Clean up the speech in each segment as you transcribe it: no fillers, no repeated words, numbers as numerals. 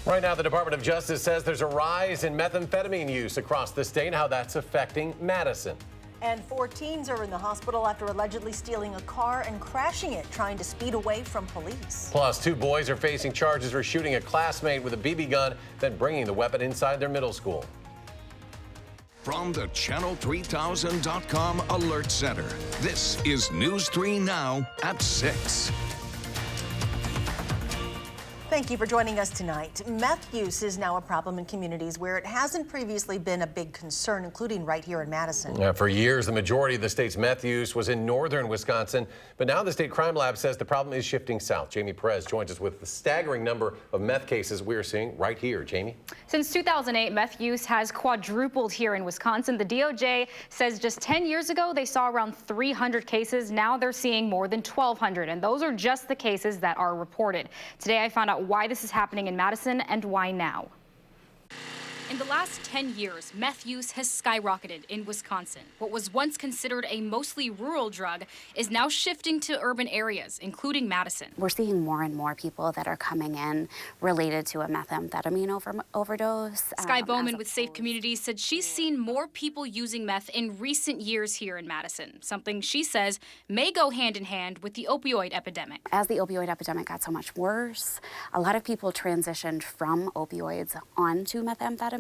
Right now, the Department of Justice says there's a rise in methamphetamine use across the state and how that's affecting Madison. And 4 teens are in the hospital after allegedly stealing a car and crashing it, trying to speed away from police. Plus, 2 boys are facing charges for shooting a classmate with a BB gun, then bringing the weapon inside their middle school. From the Channel3000.com Alert Center, this is News 3 Now at 6. Thank you for joining us tonight. Meth use is now a problem in communities where it hasn't previously been a big concern, including right here in Madison. For years, the majority of the state's meth use was in northern Wisconsin, but now the state crime lab says the problem is shifting south. Jamie Perez joins us with the staggering number of meth cases we are seeing right here. Jamie? Since 2008, meth use has quadrupled here in Wisconsin. The DOJ says just 10 years ago, they saw around 300 cases. Now they're seeing more than 1,200, and those are just the cases that are reported. Today, I found out why this is happening in Madison and why now. In the last 10 years, meth use has skyrocketed in Wisconsin. What was once considered a mostly rural drug is now shifting to urban areas, including Madison. We're seeing more and more people that are coming in related to a methamphetamine overdose. Sky Bowman with Safe Communities said she's seen more people using meth in recent years here in Madison, something she says may go hand in hand with the opioid epidemic. As the opioid epidemic got so much worse, a lot of people transitioned from opioids onto methamphetamine.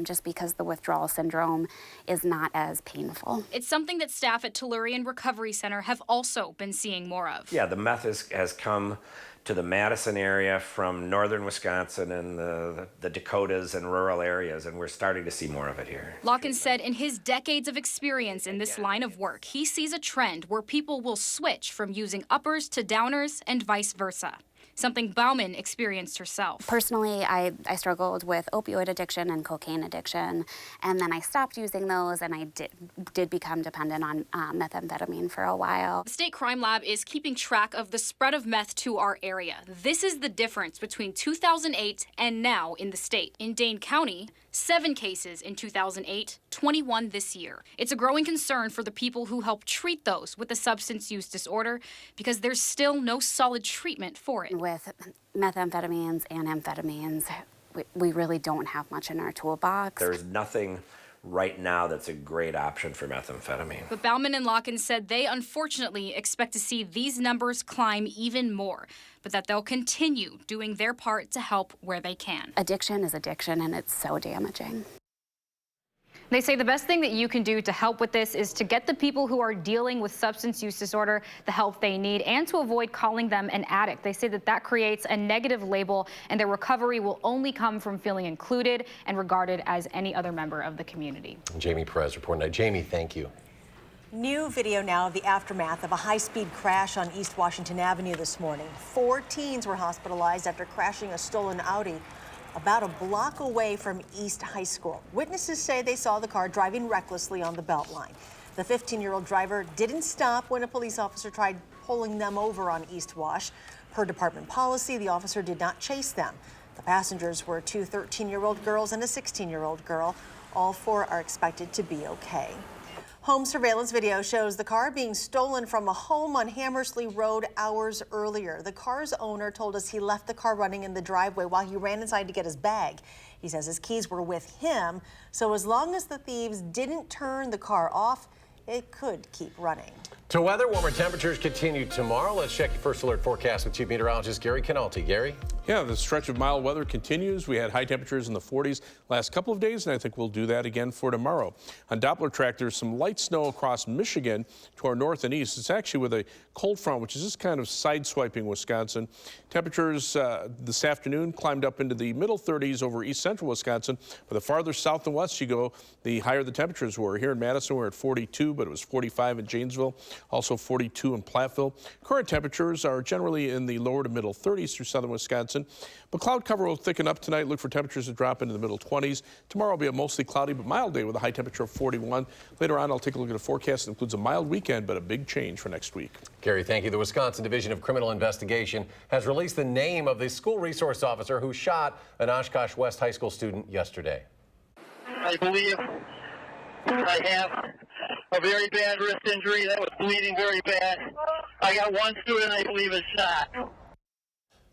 Just because the withdrawal syndrome is not as painful. It's something that staff at Tellurian Recovery Center have also been seeing more of. Yeah, the meth has come to the Madison area from northern Wisconsin and the Dakotas and rural areas, and we're starting to see more of it here. Locken said in his decades of experience in this line of work, he sees a trend where people will switch from using uppers to downers and vice versa. Something Bauman experienced herself. Personally, I struggled with opioid addiction and cocaine addiction, and then I stopped using those, and I did become dependent on methamphetamine for a while. The State Crime Lab is keeping track of the spread of meth to our area. This is the difference between 2008 and now in the state. In Dane County, 7 cases in 2008, 21 this year. It's a growing concern for the people who help treat those with a substance use disorder because there's still no solid treatment for it. With methamphetamines and amphetamines, we really don't have much in our toolbox. There's nothing right now that's a great option for methamphetamine. But Bauman and Locken said they unfortunately expect to see these numbers climb even more, but that they'll continue doing their part to help where they can. Addiction is addiction, and it's so damaging. They say the best thing that you can do to help with this is to get the people who are dealing with substance use disorder the help they need and to avoid calling them an addict. They say that creates a negative label and their recovery will only come from feeling included and regarded as any other member of the community. Jamie Perez reporting. Jamie, thank you. New video now of the aftermath of a high-speed crash on East Washington Avenue this morning. 4 teens were hospitalized after crashing a stolen Audi about a block away from East High School. Witnesses say they saw the car driving recklessly on the Beltline. The 15-year-old driver didn't stop when a police officer tried pulling them over on East Wash. Per department policy, the officer did not chase them. The passengers were 2 13-year-old girls and a 16-year-old girl. All 4 are expected to be okay. Home surveillance video shows the car being stolen from a home on Hammersley Road hours earlier. The car's owner told us he left the car running in the driveway while he ran inside to get his bag. He says his keys were with him, so as long as the thieves didn't turn the car off, it could keep running. To weather, warmer temperatures continue tomorrow. Let's check your first alert forecast with Chief Meteorologist Gary Canalti. Gary? Yeah, the stretch of mild weather continues. We had high temperatures in the 40s last couple of days, and I think we'll do that again for tomorrow. On Doppler track, there's some light snow across Michigan to our north and east. It's actually with a cold front, which is just kind of sideswiping Wisconsin. Temperatures this afternoon climbed up into the middle 30s over east central Wisconsin. But the farther south and west you go, the higher the temperatures were. Here in Madison, we're at 42, but it was 45 in Janesville, also 42 in Platteville. Current temperatures are generally in the lower to middle 30s through southern Wisconsin. But cloud cover will thicken up tonight. Look for temperatures to drop into the middle 20s. Tomorrow will be a mostly cloudy but mild day with a high temperature of 41. Later on, I'll take a look at a forecast that includes a mild weekend, but a big change for next week. Gary, thank you. The Wisconsin Division of Criminal Investigation has released the name of the school resource officer who shot an Oshkosh West High School student yesterday. I believe I have a very bad wrist injury that was bleeding very bad. I got one student I believe is shot.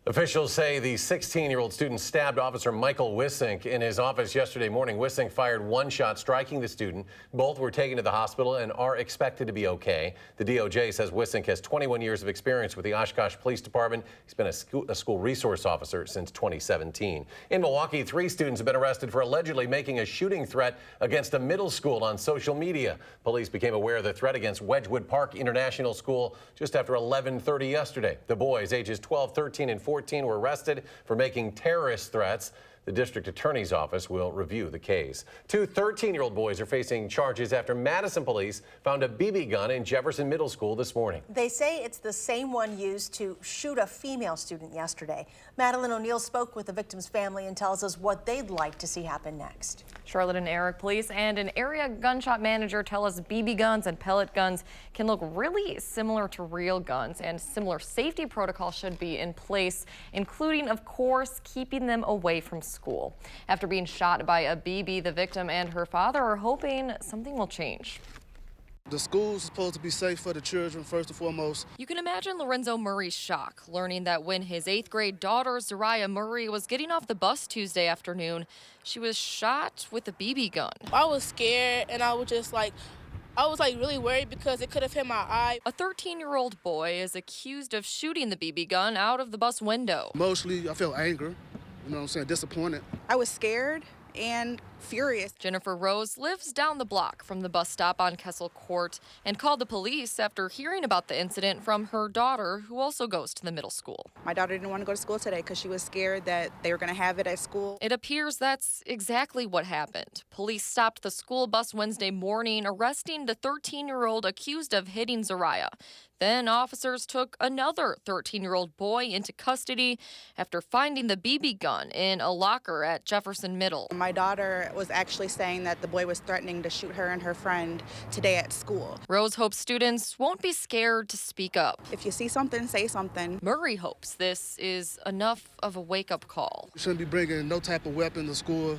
Officials say the 16-year-old student stabbed Officer Michael Wissink in his office yesterday morning. Wissink fired one shot, striking the student. Both were taken to the hospital and are expected to be okay. The DOJ says Wissink has 21 years of experience with the Oshkosh Police Department. He's been a school resource officer since 2017. In Milwaukee, 3 students have been arrested for allegedly making a shooting threat against a middle school on social media. Police became aware of the threat against Wedgwood Park International School just after 11:30 yesterday. The boys, ages 12, 13, and 14, were arrested for making terrorist threats. The district attorney's office will review the case. 2 13-year-old boys are facing charges after Madison police found a BB gun in Jefferson Middle School this morning. They say it's the same one used to shoot a female student yesterday. Madeline O'Neill spoke with the victim's family and tells us what they'd like to see happen next. Charlotte and Eric police and an area gun shop manager tell us BB guns and pellet guns can look really similar to real guns, and similar safety protocols should be in place, including, of course, keeping them away from school. After being shot by a BB, the victim and her father are hoping something will change. The school's supposed to be safe for the children, first and foremost. You can imagine Lorenzo Murray's shock learning that when his 8th grade daughter, Zariah Murray, was getting off the bus Tuesday afternoon, she was shot with a BB gun. I was scared, and I was really worried because it could have hit my eye. A 13-year-old boy is accused of shooting the BB gun out of the bus window. Mostly, I felt anger, you know what I'm saying, disappointed. I was scared and furious. Jennifer Rose lives down the block from the bus stop on Kessel Court and called the police after hearing about the incident from her daughter, who also goes to the middle school. My daughter didn't want to go to school today because she was scared that they were going to have it at school. It appears that's exactly what happened. Police stopped the school bus Wednesday morning, arresting the 13-year-old accused of hitting Zariah. Then officers took another 13-year-old boy into custody after finding the BB gun in a locker at Jefferson Middle. My daughter was actually saying that the boy was threatening to shoot her and her friend today at school. Rose hopes students won't be scared to speak up. If you see something, say something. Murray hopes this is enough of a wake-up call. You shouldn't be bringing no type of weapon to school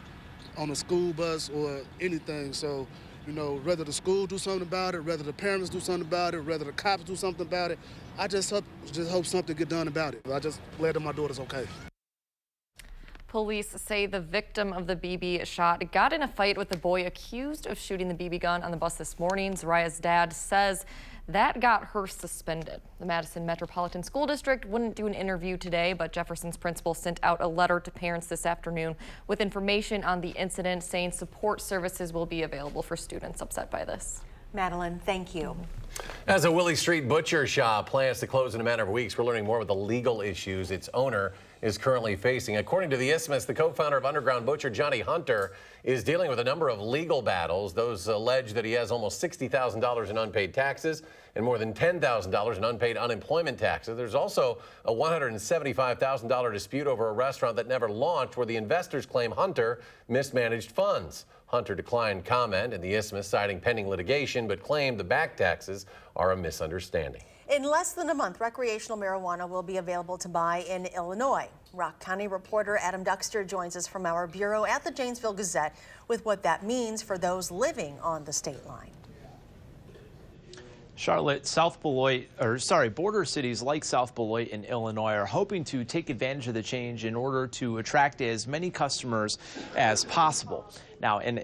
on a school bus or anything. So, you know, whether the school do something about it, whether the parents do something about it, whether the cops do something about it, I just hope something get done about it. I just glad that my daughter's okay. Police say the victim of the BB shot got in a fight with the boy accused of shooting the BB gun on the bus this morning. Zariah's dad says that got her suspended. The Madison Metropolitan School District wouldn't do an interview today, but Jefferson's principal sent out a letter to parents this afternoon with information on the incident, saying support services will be available for students upset by this. Madeline, thank you. As a Willie Street butcher shop plans to close in a matter of weeks, we're learning more about the legal issues its owner is currently facing. According to the Isthmus, the co-founder of Underground Butcher, Johnny Hunter, is dealing with a number of legal battles. Those allege that he has almost $60,000 in unpaid taxes and more than $10,000 in unpaid unemployment taxes. There's also a $175,000 dispute over a restaurant that never launched, where the investors claim Hunter mismanaged funds. Hunter declined comment in the Isthmus, citing pending litigation, but claimed the back taxes are a misunderstanding. In less than a month, recreational marijuana will be available to buy in Illinois. Rock County reporter Adam Duxter joins us from our bureau at the Janesville Gazette with what that means for those living on the state line. Charlotte, border cities like South Beloit in Illinois are hoping to take advantage of the change in order to attract as many customers as possible. Now, in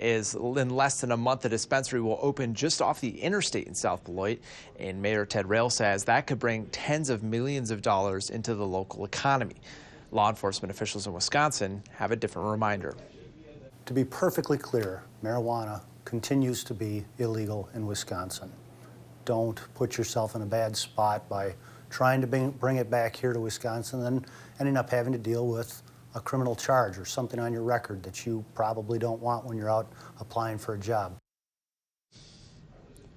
less than a month, the dispensary will open just off the interstate in South Beloit, and Mayor Ted Rail says that could bring tens of millions of dollars into the local economy. Law enforcement officials in Wisconsin have a different reminder. To be perfectly clear, marijuana continues to be illegal in Wisconsin. Don't put yourself in a bad spot by trying to bring it back here to Wisconsin and ending up having to deal with a criminal charge or something on your record that you probably don't want when you're out applying for a job.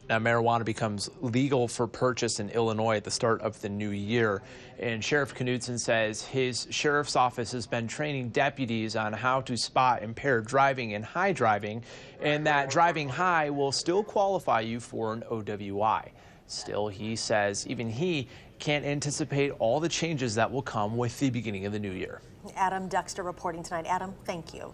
Now, marijuana becomes legal for purchase in Illinois at the start of the new year. And Sheriff Knudsen says his sheriff's office has been training deputies on how to spot impaired driving and high driving, and that driving high will still qualify you for an OWI. Still, he says even he can't anticipate all the changes that will come with the beginning of the new year. Adam Duxter reporting tonight. Adam, thank you.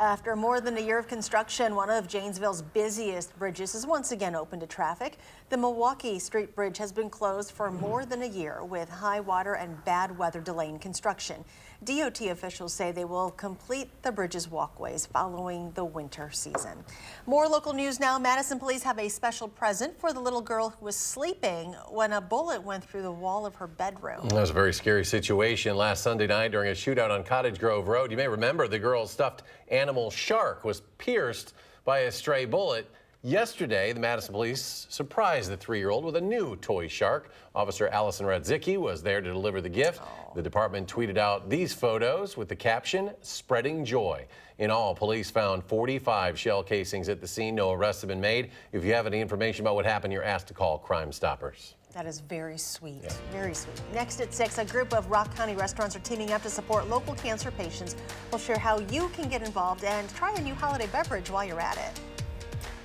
After more than a year of construction, one of Janesville's busiest bridges is once again open to traffic. The Milwaukee Street Bridge has been closed for more than a year with high water and bad weather delaying construction. DOT officials say they will complete the bridge's walkways following the winter season. More local news now. Madison police have a special present for the little girl who was sleeping when a bullet went through the wall of her bedroom. That was a very scary situation last Sunday night during a shootout on Cottage Grove Road. You may remember the girl's stuffed animal shark was pierced by a stray bullet. Yesterday, the Madison police surprised the 3-year-old with a new toy shark. Officer Allison Radzicki was there to deliver the gift. The department tweeted out these photos with the caption, "Spreading Joy." In all, police found 45 shell casings at the scene. No arrests have been made. If you have any information about what happened, you're asked to call Crime Stoppers. That is very sweet, very sweet. Next at 6, a group of Rock County restaurants are teaming up to support local cancer patients. We'll share how you can get involved and try a new holiday beverage while you're at it.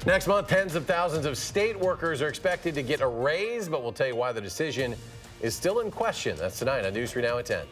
Next month, tens of thousands of state workers are expected to get a raise, but we'll tell you why the decision is still in question. That's tonight on News 3 Now at 10.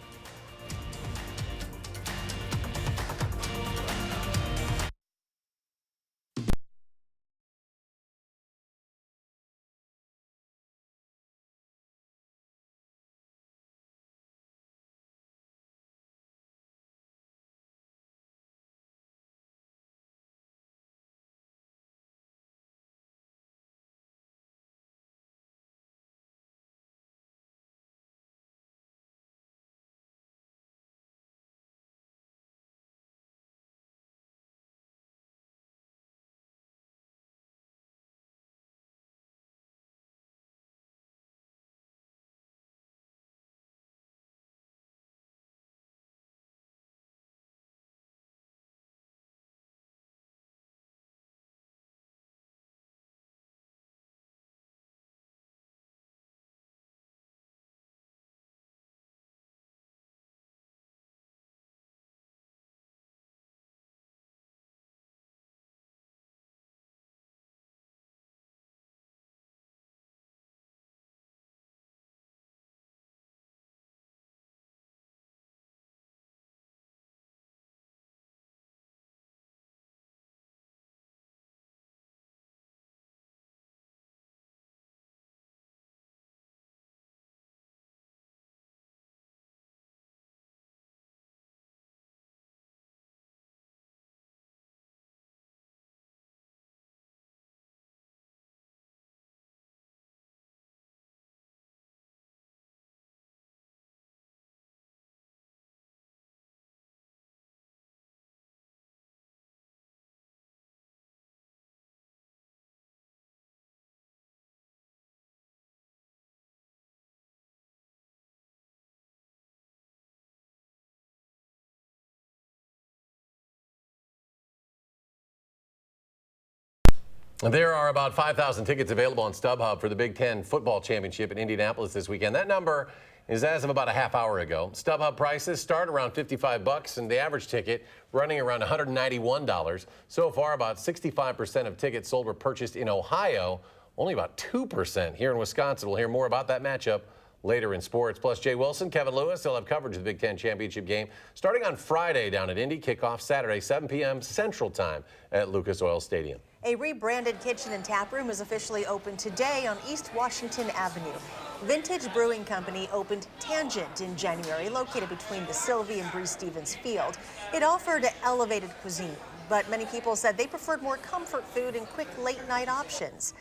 There are about 5,000 tickets available on StubHub for the Big Ten football championship in Indianapolis this weekend. That number is as of about a half hour ago. StubHub prices start around $55 and the average ticket running around $191. So far, about 65% of tickets sold were purchased in Ohio, only about 2% here in Wisconsin. We'll hear more about that matchup later in sports. Plus, Jay Wilson, Kevin Lewis, they'll have coverage of the Big Ten championship game starting on Friday down at Indy. Kickoff Saturday, 7 p.m. Central Time at Lucas Oil Stadium. A rebranded kitchen and tap room is officially open today on East Washington Avenue. Vintage Brewing Company opened Tangent in January, located between the Sylvie and Bree Stevens Field. It offered elevated cuisine, but many people said they preferred more comfort food and quick late-night options.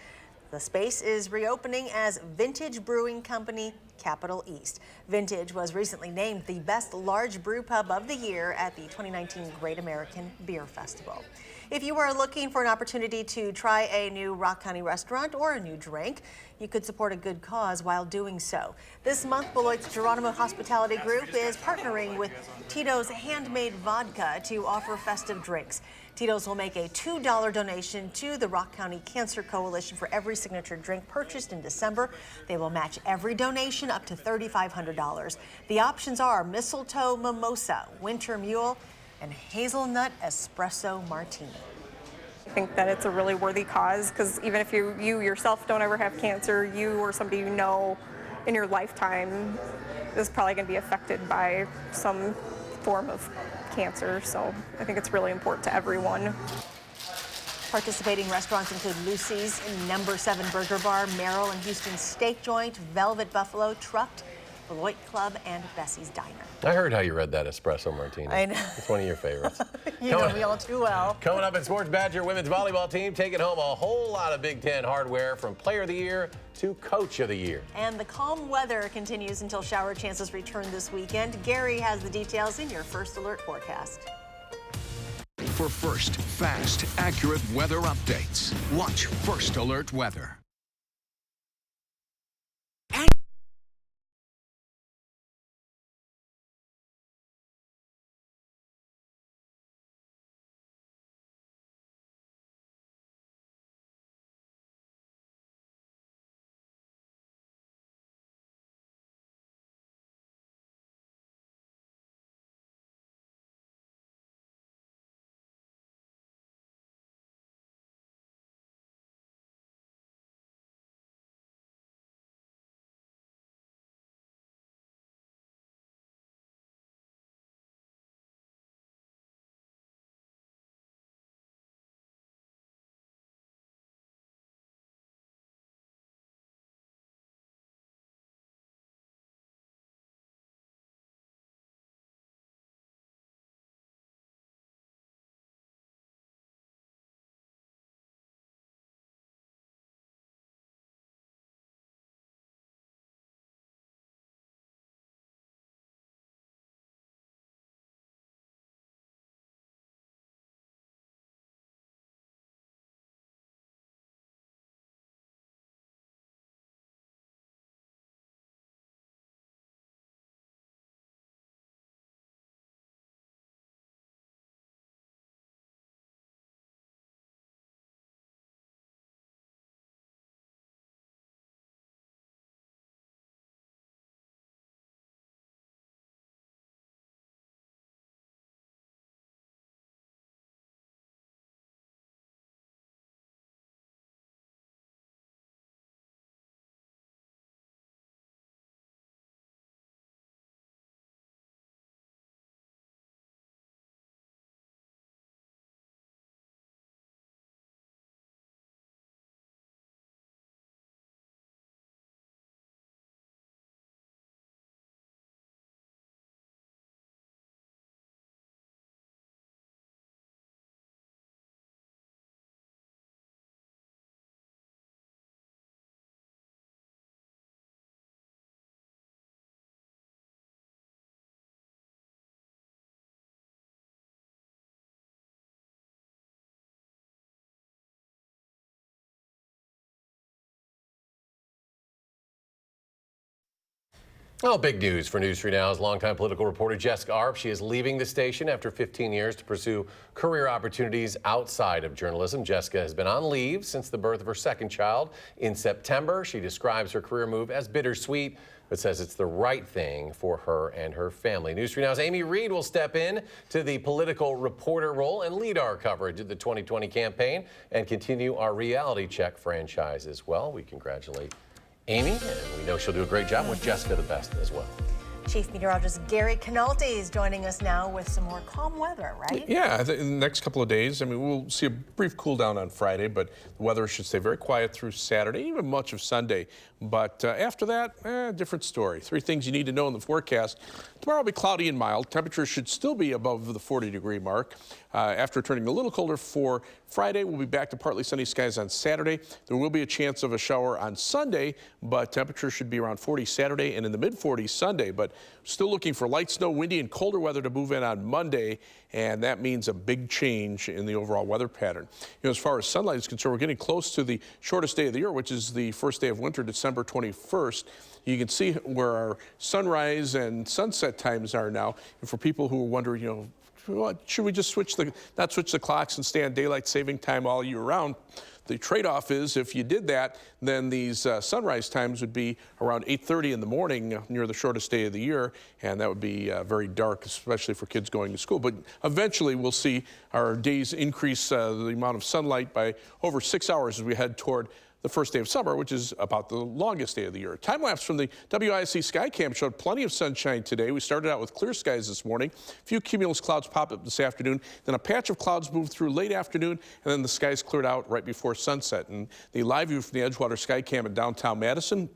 The space is reopening as Vintage Brewing Company Capital East. Vintage was recently named the best large brew pub of the year at the 2019 Great American Beer Festival. If you are looking for an opportunity to try a new Rock County restaurant or a new drink, you could support a good cause while doing so. This month, Beloit's Geronimo Hospitality Group is partnering with Tito's Handmade Vodka to offer festive drinks. Tito's will make a $2 donation to the Rock County Cancer Coalition for every signature drink purchased in December. They will match every donation up to $3,500. The options are Mistletoe Mimosa, Winter Mule, and Hazelnut Espresso Martini. I think that it's a really worthy cause because even if you yourself don't ever have cancer, you or somebody you know in your lifetime is probably going to be affected by some form of cancer. So I think it's really important to everyone. Participating restaurants include Lucy's, Number 7 Burger Bar, Merrill and Houston Steak Joint, Velvet Buffalo, Trucked, Beloit Club, and Bessie's Diner. I heard how you read that espresso martini. I know. It's one of your favorites. You know me all too well. Coming up in Sports, Badger women's volleyball team taking home a whole lot of Big Ten hardware, from Player of the Year to Coach of the Year. And the calm weather continues until shower chances return this weekend. Gary has the details in your First Alert forecast. For first, fast, accurate weather updates, watch First Alert Weather. Well, big news for News 3 Now's longtime political reporter Jessica Arp. She is leaving the station after 15 years to pursue career opportunities outside of journalism. Jessica has been on leave since the birth of her second child in September. She describes her career move as bittersweet, but says it's the right thing for her and her family. News 3 Now's Amy Reed will step in to the political reporter role and lead our coverage of the 2020 campaign and continue our reality check franchise as well. We congratulate Amy, and we know she'll do a great job. Wish Jessica the best as well. Chief Meteorologist Gary Canalti is joining us now with some more calm weather, right? Yeah, I think in the next couple of days, I mean, we'll see a brief cool down on Friday, but the weather should stay very quiet through Saturday, even much of Sunday. But after that, different story. 3 things you need to know in the forecast. Tomorrow will be cloudy and mild. Temperatures should still be above the 40-degree mark. After turning a little colder for Friday, we'll be back to partly sunny skies on Saturday. There will be a chance of a shower on Sunday, but temperatures should be around 40 Saturday and in the mid-40s Sunday. But still looking for light snow, windy, and colder weather to move in on Monday, and that means a big change in the overall weather pattern. You know, as far as sunlight is concerned, we're getting close to the shortest day of the year, which is the first day of winter, December 21st. You can see where our sunrise and sunset times are now. And for people who are wondering, you know, should we just not switch the clocks and stay on daylight saving time all year round? The trade-off is if you did that, then these sunrise times would be around 8:30 in the morning near the shortest day of the year, and that would be very dark, especially for kids going to school. But eventually we'll see our days increase the amount of sunlight by over 6 hours as we head toward the first day of summer, which is about the longest day of the year. Time lapse from the WISC Sky Cam showed plenty of sunshine today. We started out with clear skies this morning. A few cumulus clouds popped up this afternoon. Then a patch of clouds moved through late afternoon, and then the skies cleared out right before sunset. And the live view from the Edgewater Sky Cam in downtown Madison,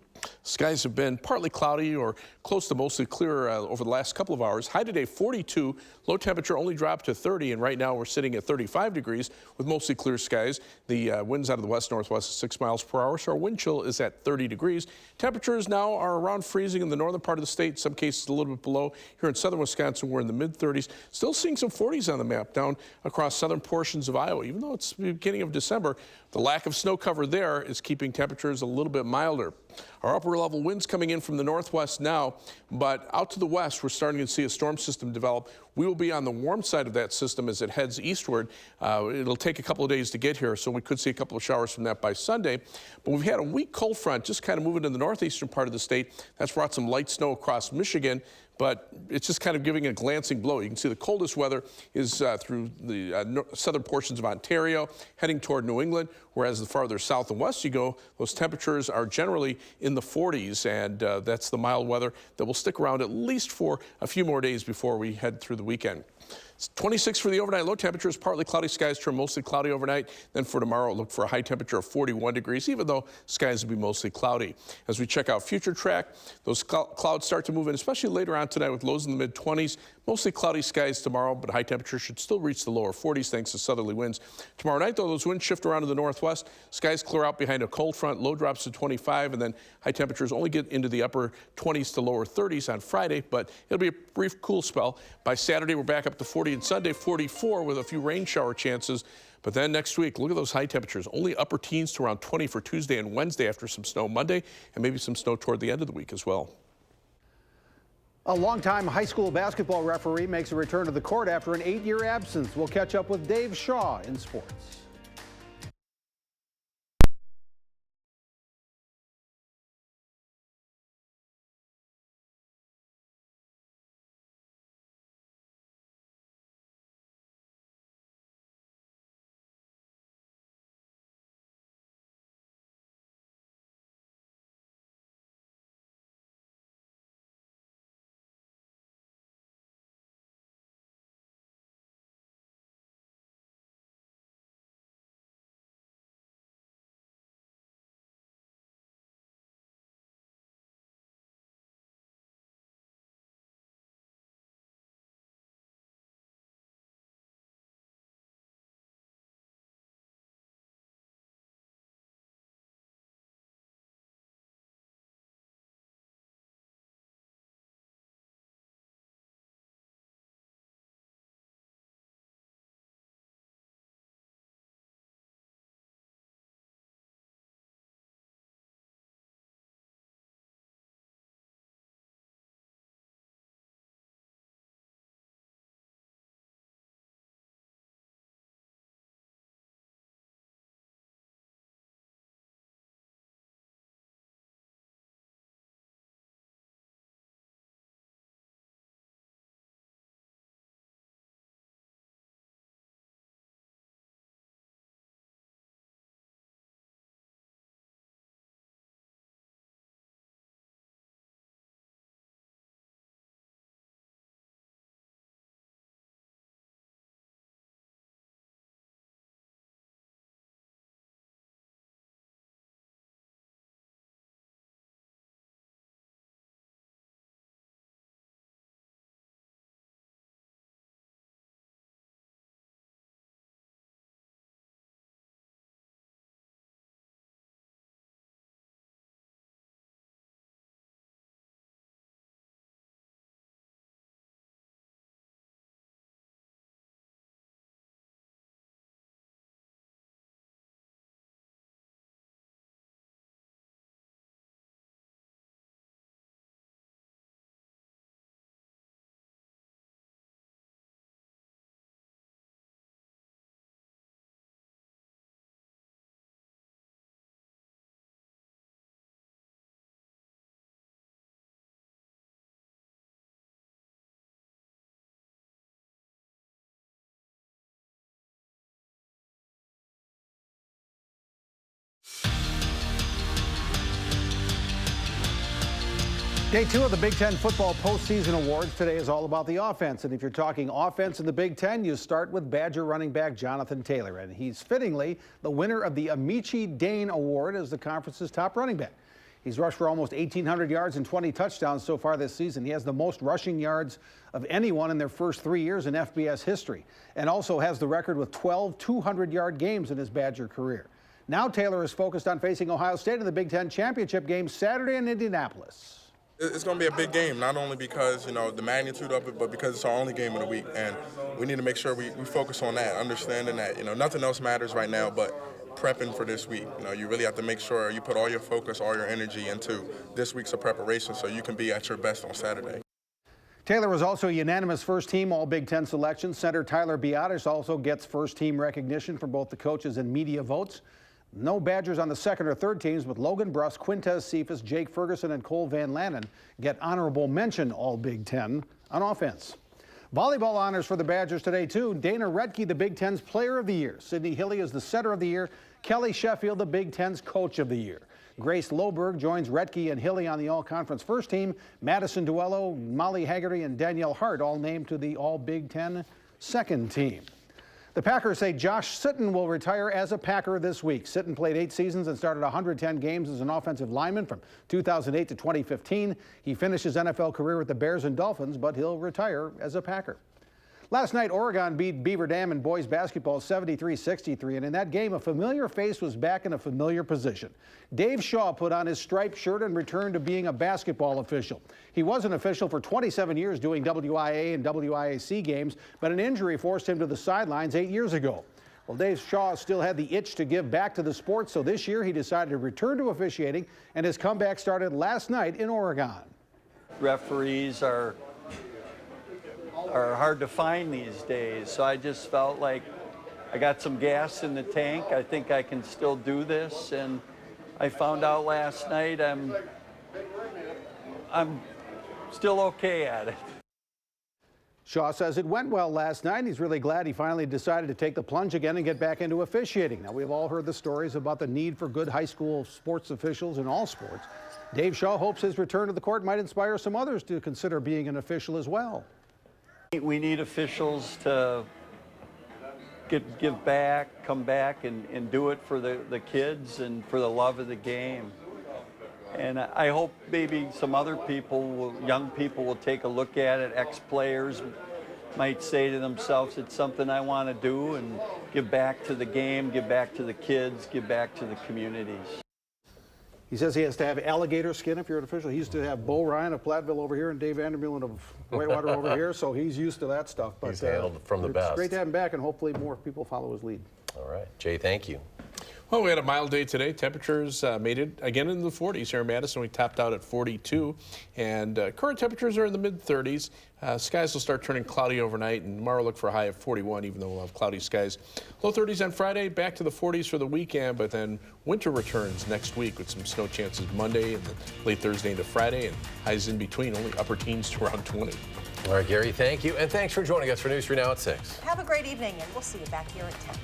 skies have been partly cloudy or close to mostly clear over the last couple of hours. High today 42, low temperature only dropped to 30, and right now we're sitting at 35 degrees with mostly clear skies. The winds out of the west-northwest is 6 miles per hour, so our wind chill is at 30 degrees. Temperatures now are around freezing in the northern part of the state, some cases a little bit below. Here in southern Wisconsin, we're in the mid-30s. Still seeing some 40s on the map down across southern portions of Iowa. Even though it's the beginning of December, the lack of snow cover there is keeping temperatures a little bit milder. Our upper level winds coming in from the northwest now, but out to the west, we're starting to see a storm system develop. We will be on the warm side of that system as it heads eastward. It'll take a couple of days to get here, so we could see a couple of showers from that by Sunday. But we've had a weak cold front just kind of moving to the northeastern part of the state. That's brought some light snow across Michigan, but it's just kind of giving a glancing blow. You can see the coldest weather is through the southern portions of Ontario, heading toward New England, whereas the farther south and west you go, those temperatures are generally in the 40s, and that's the mild weather that will stick around at least for a few more days before we head through the weekend. It's 26 for the overnight. Low temperatures, partly cloudy skies turn mostly cloudy overnight. Then for tomorrow, look for a high temperature of 41 degrees, even though skies will be mostly cloudy. As we check out future track, those clouds start to move in, especially later on tonight with lows in the mid-20s. Mostly cloudy skies tomorrow, but high temperatures should still reach the lower 40s thanks to southerly winds. Tomorrow night, though, those winds shift around to the northwest. Skies clear out behind a cold front. Low drops to 25, and then high temperatures only get into the upper 20s to lower 30s on Friday, but it'll be a brief cool spell. By Saturday, we're back up to 40, and Sunday 44 with a few rain shower chances. But then next week, look at those high temperatures. Only upper teens to around 20 for Tuesday and Wednesday after some snow Monday, and maybe some snow toward the end of the week as well. A longtime high school basketball referee makes a return to the court after an 8-year absence. We'll catch up with Dave Shaw in sports. Day 2 of the Big Ten football postseason awards today is all about the offense. And if you're talking offense in the Big Ten, you start with Badger running back Jonathan Taylor. And he's fittingly the winner of the Amici Dane Award as the conference's top running back. He's rushed for almost 1,800 yards and 20 touchdowns so far this season. He has the most rushing yards of anyone in their first 3 years in FBS history, and also has the record with 12 200-yard games in his Badger career. Now Taylor is focused on facing Ohio State in the Big Ten championship game Saturday in Indianapolis. It's going to be a big game, not only because, the magnitude of it, but because it's our only game of the week. And we need to make sure we focus on that, understanding that, nothing else matters right now but prepping for this week. You really have to make sure you put all your focus, all your energy into this week's of preparation so you can be at your best on Saturday. Taylor was also a unanimous first-team All-Big Ten selection. Center Tyler Biadasz also gets first-team recognition from both the coaches and media votes. No Badgers on the second or third teams, but Logan Bruss, Quintez Cephas, Jake Ferguson, and Cole Van Lanen get honorable mention All-Big Ten on offense. Volleyball honors for the Badgers today, too. Dana Rettke, the Big Ten's Player of the Year. Sydney Hilly is the Setter of the Year. Kelly Sheffield, the Big Ten's Coach of the Year. Grace Loberg joins Rettke and Hilly on the All-Conference first team. Madison Duello, Molly Haggerty, and Danielle Hart all named to the All-Big Ten second team. The Packers say Josh Sitton will retire as a Packer this week. Sitton played 8 seasons and started 110 games as an offensive lineman from 2008 to 2015. He finished his NFL career with the Bears and Dolphins, but he'll retire as a Packer. Last night, Oregon beat Beaver Dam in boys basketball 73-63, and in that game, a familiar face was back in a familiar position. Dave Shaw put on his striped shirt and returned to being a basketball official. He was an official for 27 years doing WIA and WIAC games, but an injury forced him to the sidelines 8 years ago. Well, Dave Shaw still had the itch to give back to the sport, so this year he decided to return to officiating, and his comeback started last night in Oregon. Referees are hard to find these days, so I just felt like I got some gas in the tank. I think I can still do this, and I found out last night I'm still okay at it. Shaw says it went well last night. He's really glad he finally decided to take the plunge again and get back into officiating. Now, we've all heard the stories about the need for good high school sports officials in all sports. Dave Shaw hopes his return to the court might inspire some others to consider being an official as well. We need officials to give back, come back and do it for the kids and for the love of the game. And I hope maybe some other people, young people, will take a look at it. Ex-players might say to themselves, it's something I want to do, and give back to the game, give back to the kids, give back to the communities. He says he has to have alligator skin if you're an official. He used to have Bo Ryan of Platteville over here and Dave Vandermeulen of Whitewater over here, so he's used to that stuff. But he's handled from the best. It's great to have him back, and hopefully more people follow his lead. All right. Jay, thank you. Well, we had a mild day today. Temperatures made it again in the 40s here in Madison. We topped out at 42, and current temperatures are in the mid-30s. Skies will start turning cloudy overnight, and tomorrow look for a high of 41, even though we'll have cloudy skies. Low 30s on Friday, back to the 40s for the weekend, but then winter returns next week with some snow chances Monday and then late Thursday into Friday, and highs in between, only upper teens to around 20. All right, Gary, thank you, and thanks for joining us for News 3 Now at 6. Have a great evening, and we'll see you back here at 10.